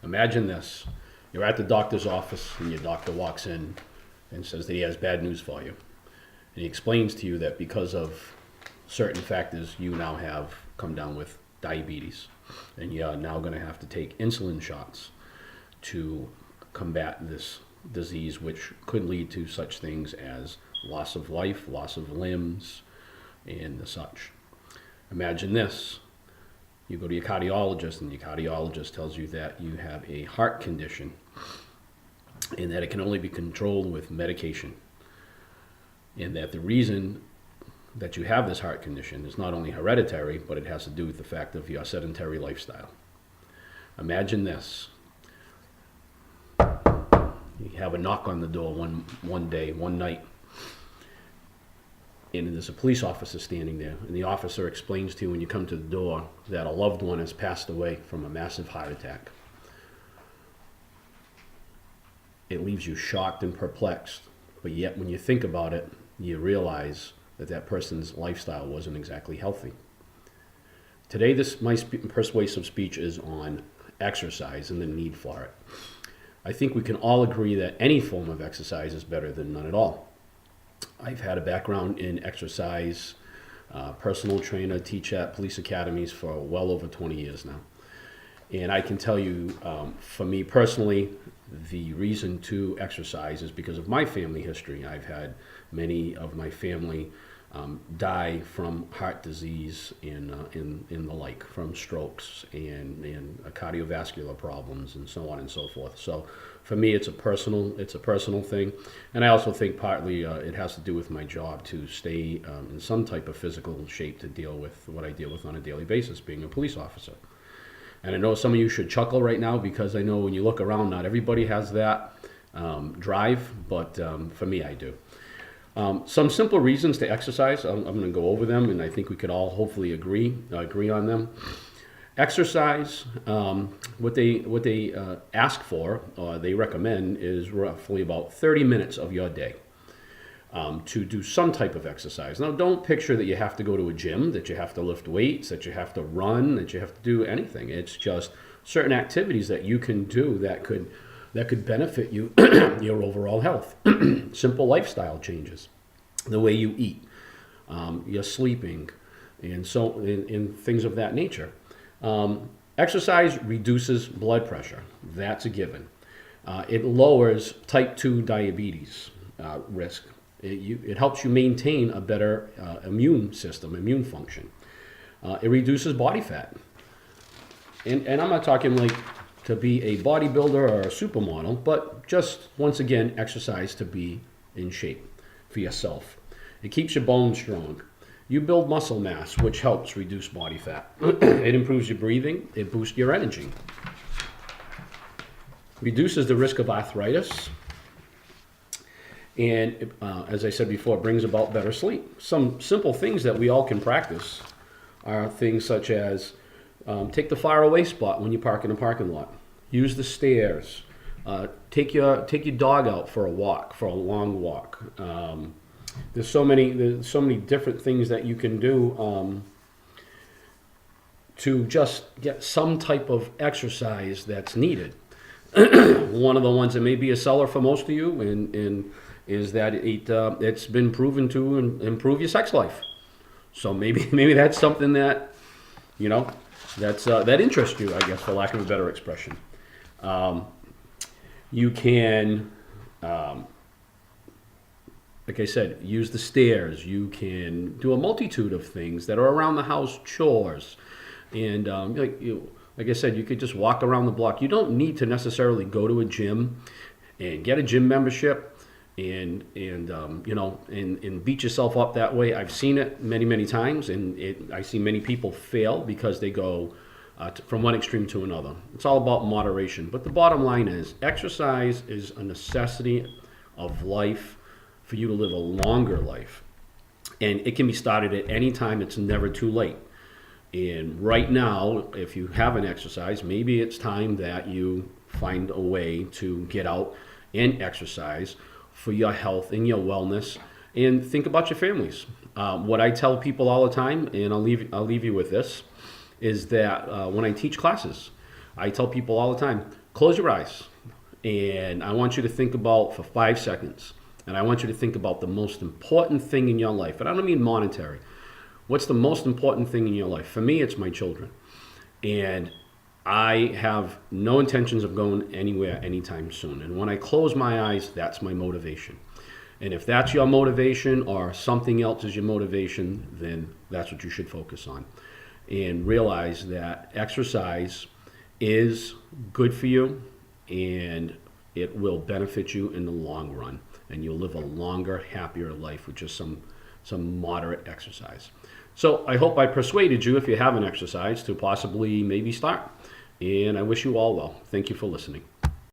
Imagine this. You're at the doctor's office and your doctor walks in and says that he has bad news for you. And he explains to you that because of certain factors, you now have come down with diabetes. And you're now going to have to take insulin shots to combat this disease, which could lead to such things as loss of life, loss of limbs, and the such. Imagine this. You go to your cardiologist, and your cardiologist tells you that you have a heart condition and that it can only be controlled with medication. And that the reason that you have this heart condition is not only hereditary, but it has to do with the fact of your sedentary lifestyle. Imagine this. You have a knock on the door one day, one night, and there's a police officer standing there, and the officer explains to you when you come to the door that a loved one has passed away from a massive heart attack. It leaves you shocked and perplexed, but yet when you think about it, you realize that that person's lifestyle wasn't exactly healthy. Today, my persuasive speech is on exercise and the need for it. I think we can all agree that any form of exercise is better than none at all. I've had a background in exercise, personal trainer, teach at police academies for well over 20 years now. And I can tell you, for me personally, the reason to exercise is because of my family history. I've had many of my family die from heart disease and the like, from strokes and cardiovascular problems and so on and so forth. So for me, it's a personal thing, and I also think partly it has to do with my job to stay in some type of physical shape to deal with what I deal with on a daily basis, being a police officer. And I know some of you should chuckle right now because I know when you look around, not everybody has that drive, but for me, I do. Some simple reasons to exercise. I'm going to go over them, and I think we could all hopefully agree on them. Exercise, what they ask for, or they recommend, is roughly about 30 minutes of your day to do some type of exercise. Now, don't picture that you have to go to a gym, that you have to lift weights, that you have to run, that you have to do anything. It's just certain activities that you can do that could benefit you, your overall health. Simple lifestyle changes, the way you eat, your sleeping, and so in things of that nature. Exercise reduces blood pressure. That's a given. It lowers type 2 diabetes risk. It helps you maintain a better immune system, immune function. It reduces body fat. And I'm not talking like to be a bodybuilder or a supermodel, but just, once again, exercise to be in shape for yourself. It keeps your bones strong. You build muscle mass, which helps reduce body fat. It improves your breathing. It boosts your energy. Reduces the risk of arthritis. And as I said before, it brings about better sleep. Some simple things that we all can practice are things such as take the far away spot when you park in a parking lot. Use the stairs. Take your dog out for a walk, for a long walk. There's so many different things that you can do to just get some type of exercise that's needed. One of the ones that may be a seller for most of you and is that it's been proven to improve your sex life. So maybe that's something that that interests you, I guess, for lack of a better expression. You can, like I said, use the stairs. You can do a multitude of things that are around the house, chores, and like I said, you could just walk around the block. You don't need to necessarily go to a gym and get a gym membership and beat yourself up that way. I've seen it many times, and I see many people fail because they go from one extreme to another. It's all about moderation. But the bottom line is, exercise is a necessity of life for you to live a longer life. And it can be started at any time. It's never too late. And right now, if you haven't exercised, maybe it's time that you find a way to get out and exercise for your health and your wellness, and think about your families. What I tell people all the time, and I'll leave you with this, is that when I teach classes, I tell people all the time, Close your eyes, and I want you to think about for 5 seconds. And I want you to think about the most important thing in your life. And I don't mean monetary. What's the most important thing in your life? For me, it's my children. And I have no intentions of going anywhere anytime soon. And when I close my eyes, that's my motivation. And if that's your motivation or something else is your motivation, then that's what you should focus on. And realize that exercise is good for you and it will benefit you in the long run. And you'll live a longer, happier life with just some moderate exercise. So I hope I persuaded you, if you haven't exercised, to possibly maybe start. And I wish you all well. Thank you for listening.